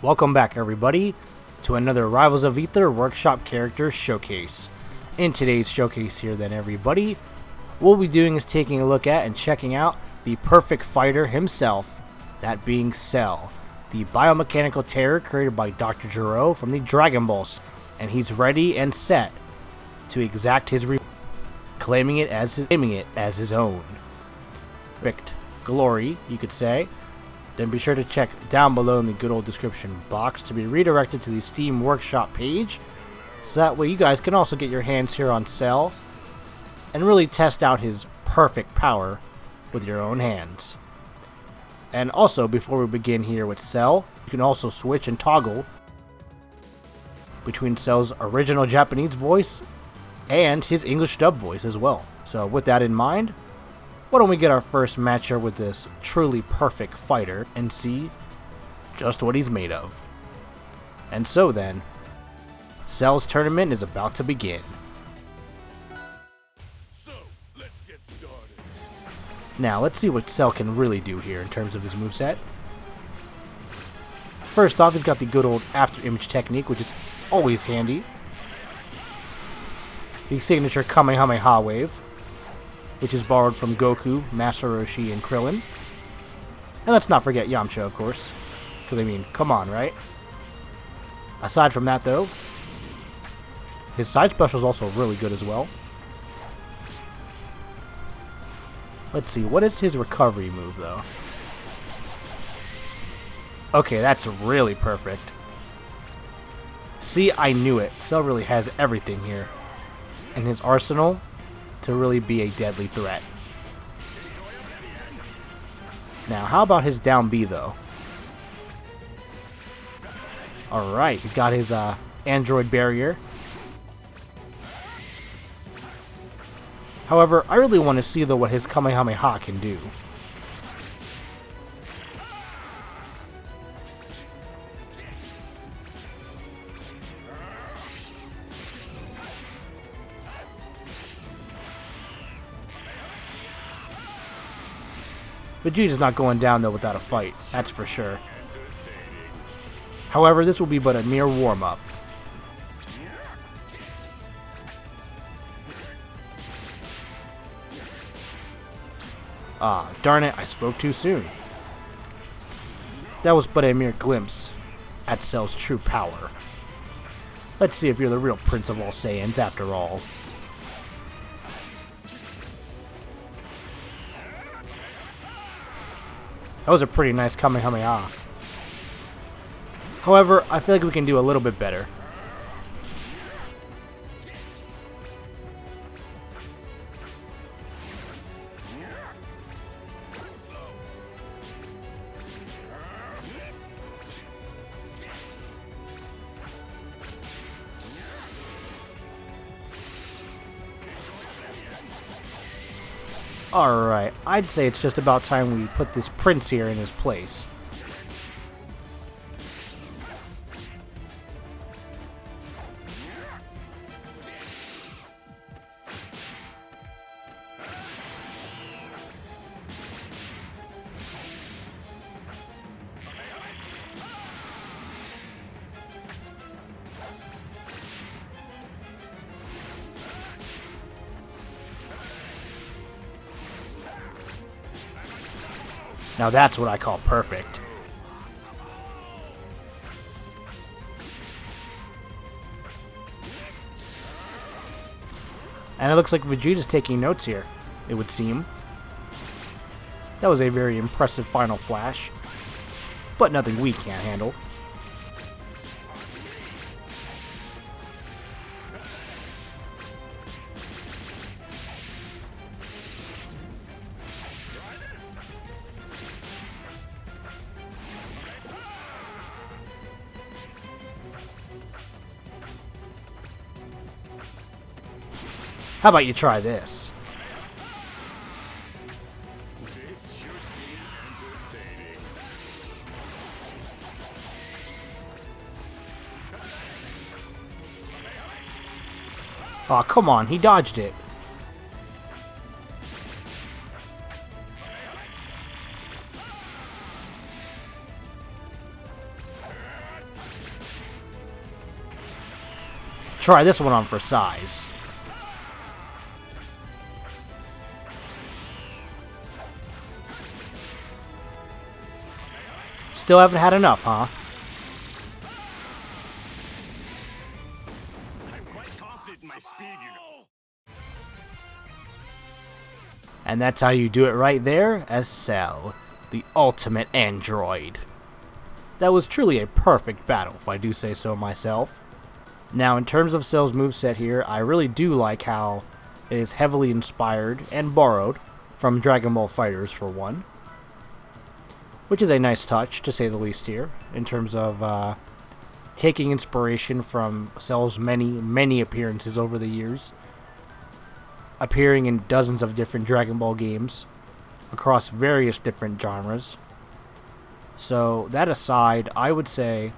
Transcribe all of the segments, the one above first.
Welcome back everybody to another Rivals of Aether Workshop Character Showcase. In today's showcase here then everybody, what we'll be doing is taking a look at and checking out the perfect fighter himself, that being Cell, the biomechanical terror created by Dr. Gero from the Dragon Balls, and he's ready and set to exact his claiming it as his own. Perfect glory, you could say. Then be sure to check down below in the good old description box to be redirected to the Steam Workshop page, so that way you guys can also get your hands here on Cell and really test out his perfect power with your own hands. And also, before we begin here with Cell, you can also switch and toggle between Cell's original Japanese voice and his English dub voice as well. So with that in mind, why don't we get our first matchup with this truly perfect fighter and see just what he's made of. And so then, Cell's tournament is about to begin. So, let's get started. Now, let's see what Cell can really do here in terms of his moveset. First off, he's got the good old after image technique, which is always handy. The signature Kamehameha wave, which is borrowed from Goku, Master Roshi, and Krillin. And let's not forget Yamcha, of course. Because, I mean, come on, right? Aside from that, though, his side special is also really good as well. Let's see, what is his recovery move, though? Okay, that's really perfect. See, I knew it. Cell really has everything here in his arsenal to really be a deadly threat. Now, how about his down B, though? Alright, he's got his android barrier. However, I really want to see, though, what his Kamehameha can do. Vegeta's not going down, though, without a fight, that's for sure. However, this will be but a mere warm-up. Ah, darn it, I spoke too soon. That was but a mere glimpse at Cell's true power. Let's see if you're the real Prince of all Saiyans after all. That was a pretty nice Kamehameha. However, I feel like we can do a little bit better. Alright, I'd say it's just about time we put this prince here in his place. Now that's what I call perfect. And it looks like Vegeta's taking notes here, it would seem. That was a very impressive final flash, but nothing we can't handle. How about you try this? This should be entertaining. Aw, come on, he dodged it. try this one on for size. Still haven't had enough, huh? I'm quite confident in my speed, you know. And that's how you do it right there as Cell, the ultimate android. That was truly a perfect battle, if I do say so myself. Now, in terms of Cell's moveset here, I really do like how it is heavily inspired and borrowed from Dragon Ball FighterZ for one, which is a nice touch, to say the least here, in terms of taking inspiration from Cell's many appearances over the years, appearing in dozens of different Dragon Ball games across various different genres. So, that aside, I would say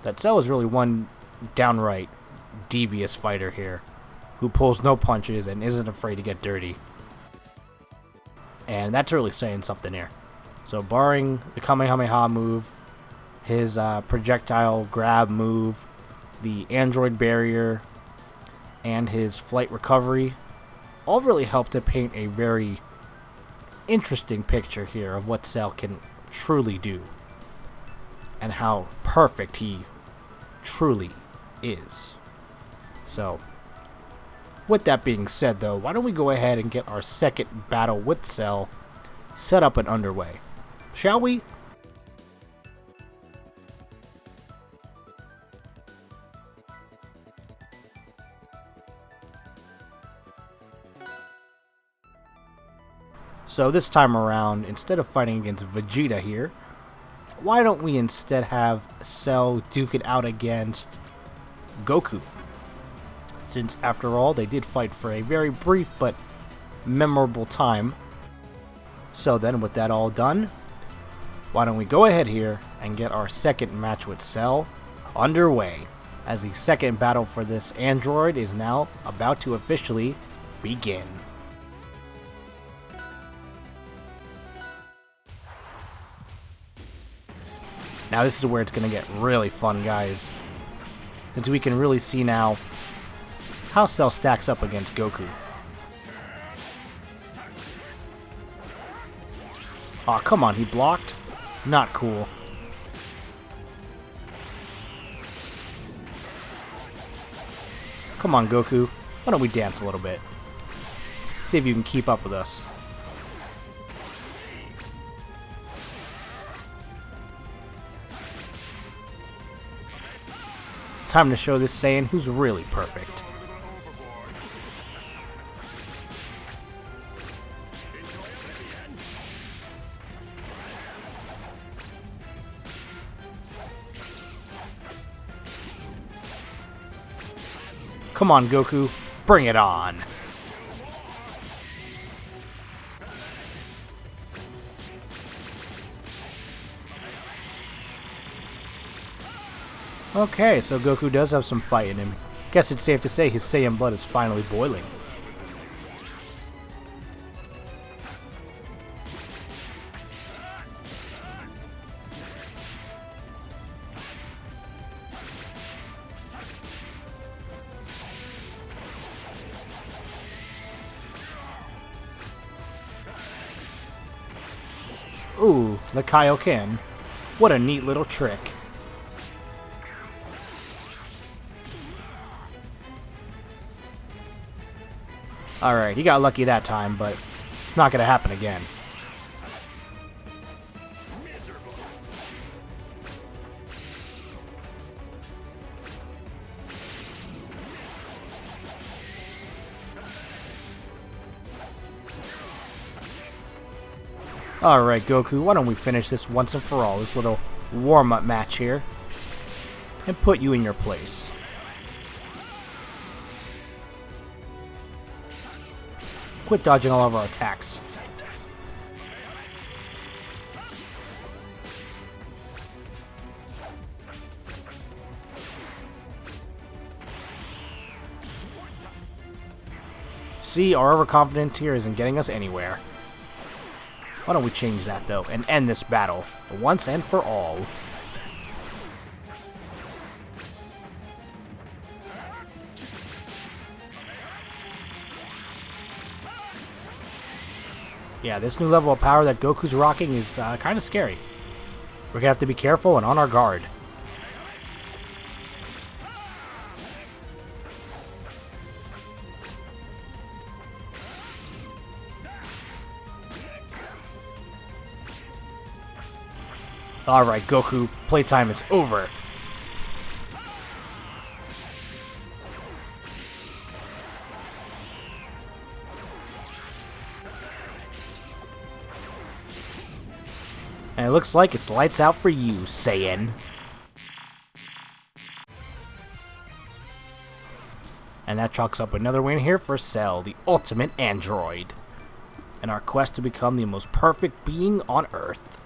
that Cell is really one downright devious fighter here, who pulls no punches and isn't afraid to get dirty. And that's really saying something here. So barring the Kamehameha move, his projectile grab move, the android barrier, and his flight recovery, all really help to paint a very interesting picture here of what Cell can truly do, and how perfect he truly is. So, with that being said though, why don't we go ahead and get our second battle with Cell set up and underway, shall we? So this time around, instead of fighting against Vegeta here, why don't we instead have Cell duke it out against Goku? Since, after all, they did fight for a very brief but memorable time. So then, with that all done, why don't we go ahead here and get our second match with Cell underway, as the second battle for this android is now about to officially begin. Now this is where it's going to get really fun, guys, since we can really see now how Cell stacks up against Goku. Aw, come on, he blocked? Not cool. Come on, Goku. Why don't we dance a little bit? See if you can keep up with us. Time to show this Saiyan who's really perfect. Come on, Goku. Bring it on. Okay, so Goku does have some fight in him. Guess it's safe to say his Saiyan blood is finally boiling. Ooh, the Kaioken. What a neat little trick. Alright, he got lucky that time, but it's not going to happen again. Alright, Goku, why don't we finish this once and for all, this little warm-up match here, and put you in your place. Quit dodging all of our attacks. See, our overconfidence here isn't getting us anywhere. Why don't we change that, though, and end this battle once and for all? Yeah, this new level of power that Goku's rocking is kind of scary. We're gonna have to be careful and on our guard. Alright, Goku, playtime is over. And it looks like it's lights out for you, Saiyan. And that chalks up another win here for Cell, the ultimate android. And our quest to become the most perfect being on Earth.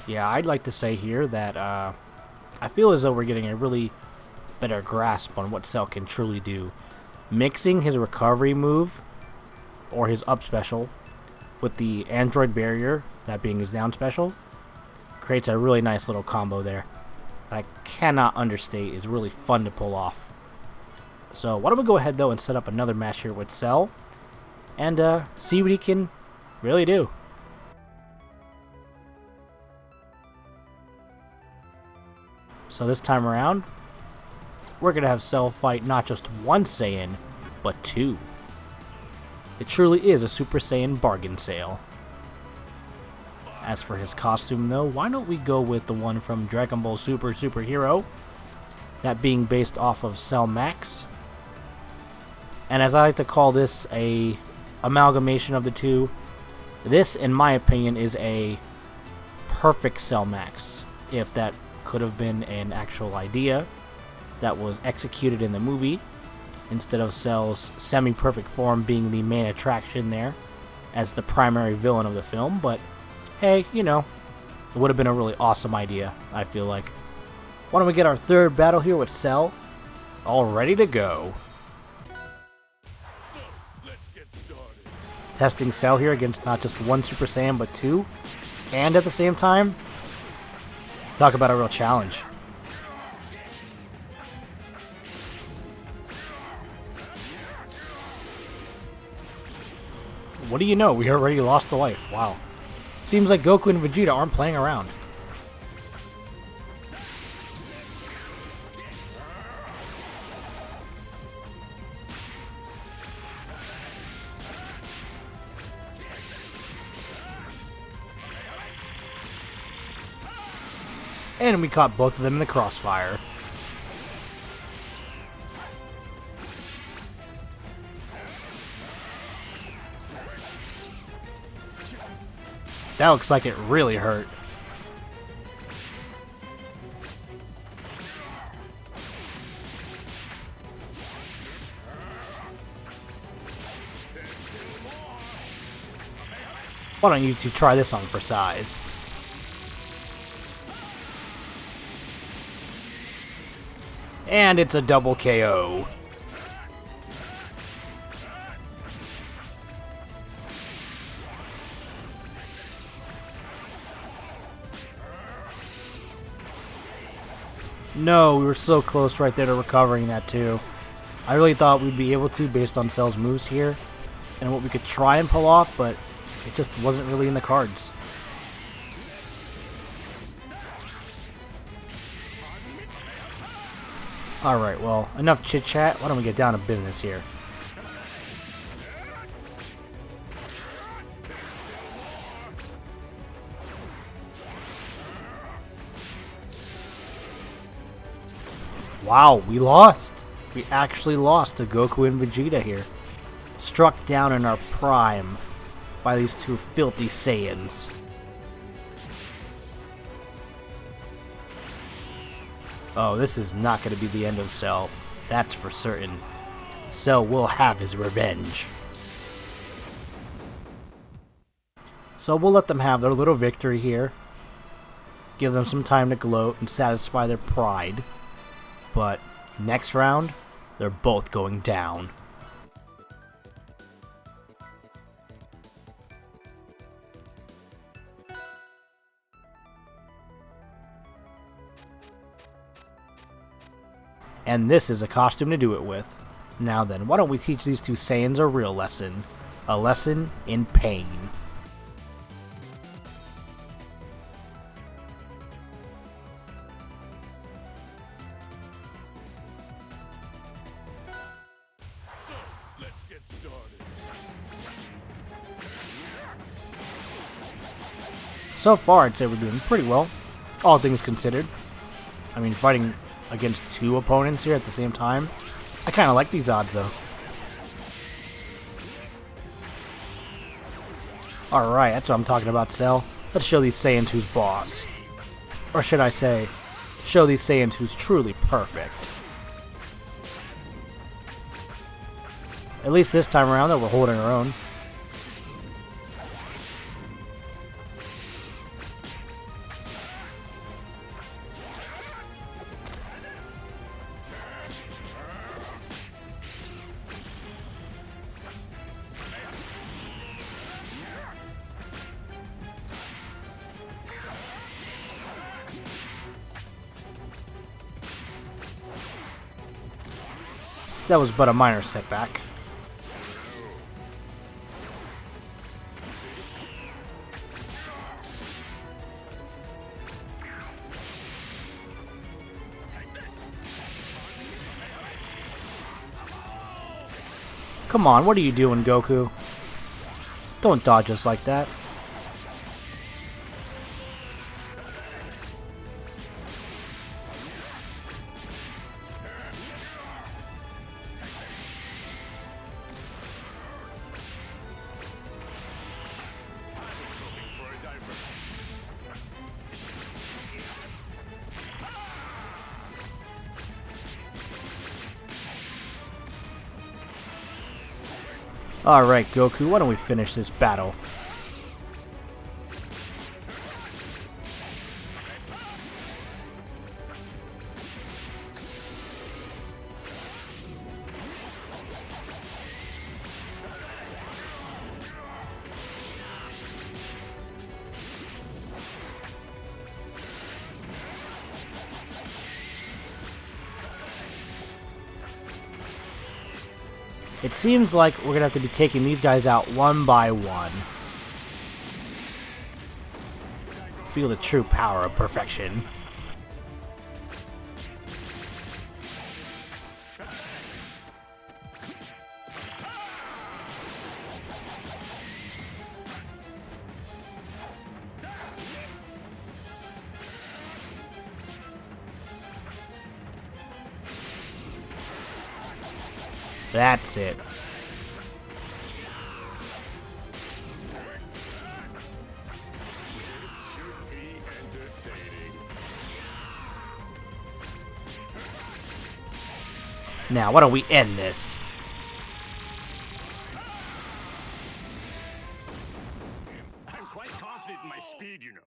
Yeah, I'd like to say here that I feel as though we're getting a really better grasp on what Cell can truly do. Mixing his recovery move, or his up special, with the android barrier, that being his down special, creates a really nice little combo there that I cannot understate is really fun to pull off. So why don't we go ahead though and set up another match here with Cell and see what he can really do. So this time around, we're going to have Cell fight not just one Saiyan, but two. It truly is a Super Saiyan bargain sale. As for his costume though, why don't we go with the one from Dragon Ball Super Superhero, that being based off of Cell Max. And as I like to call this a amalgamation of the two, this in my opinion is a perfect Cell Max, if that could have been an actual idea that was executed in the movie, instead of Cell's semi-perfect form being the main attraction there as the primary villain of the film. But hey, you know, it would have been a really awesome idea, I feel like. Why don't we get our third battle here with Cell all ready to go. So, let's get started. Testing Cell here against not just one Super Saiyan but two, and at the same time, talk about a real challenge. What do you know? We already lost a life. Wow. Seems like Goku and Vegeta aren't playing around. And we caught both of them in the crossfire. That looks like it really hurt. Why don't you two try this on for size? And it's a double KO. No, we were so close right there to recovering that too. I really thought we'd be able to based on Cell's moves here and what we could try and pull off, but it just wasn't really in the cards. Alright, well, enough chit-chat. Why don't we get down to business here? Wow, we lost! We actually lost to Goku and Vegeta here. Struck down in our prime by these two filthy Saiyans. Oh, this is not going to be the end of Cell. That's for certain. Cell will have his revenge. So we'll let them have their little victory here. Give them some time to gloat and satisfy their pride. But next round, they're both going down. And this is a costume to do it with. Now then, why don't we teach these two Saiyans a real lesson? a lesson in pain. So, let's get started. So far, I'd say we're doing pretty well, all things considered. I mean, fighting against two opponents here at the same time, I kind of like these odds, though. Alright, that's what I'm talking about, Cell. Let's show these Saiyans who's boss. Or should I say, show these Saiyans who's truly perfect. At least this time around that we're holding our own. That was but a minor setback. Come on, what are you doing, Goku? Don't dodge us like that. Alright, Goku, why don't we finish this battle? It seems like we're going to have to be taking these guys out one by one. Feel the true power of perfection. That's it. This should be entertaining. Now, why don't we end this? I'm quite confident in my speed, you know.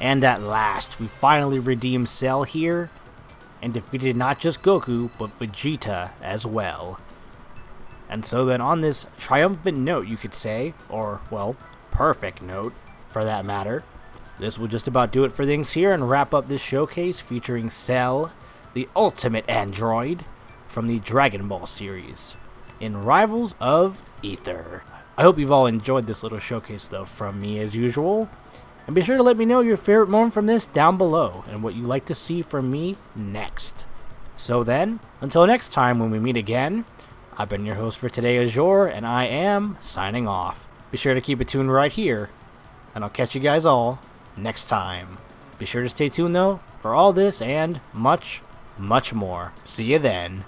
And at last, we finally redeemed Cell here, and defeated not just Goku, but Vegeta as well. And so then on this triumphant note, you could say, or, well, perfect note, for that matter, this will just about do it for things here and wrap up this showcase featuring Cell, the ultimate android, from the Dragon Ball series, in Rivals of Aether. I hope you've all enjoyed this little showcase, though, from me as usual. And be sure to let me know your favorite moment from this down below and what you'd like to see from me next. So then, until next time when we meet again, I've been your host for today, Azure, and I am signing off. Be sure to keep it tuned right here, and I'll catch you guys all next time. Be sure to stay tuned, though, for all this and much, much more. See you then.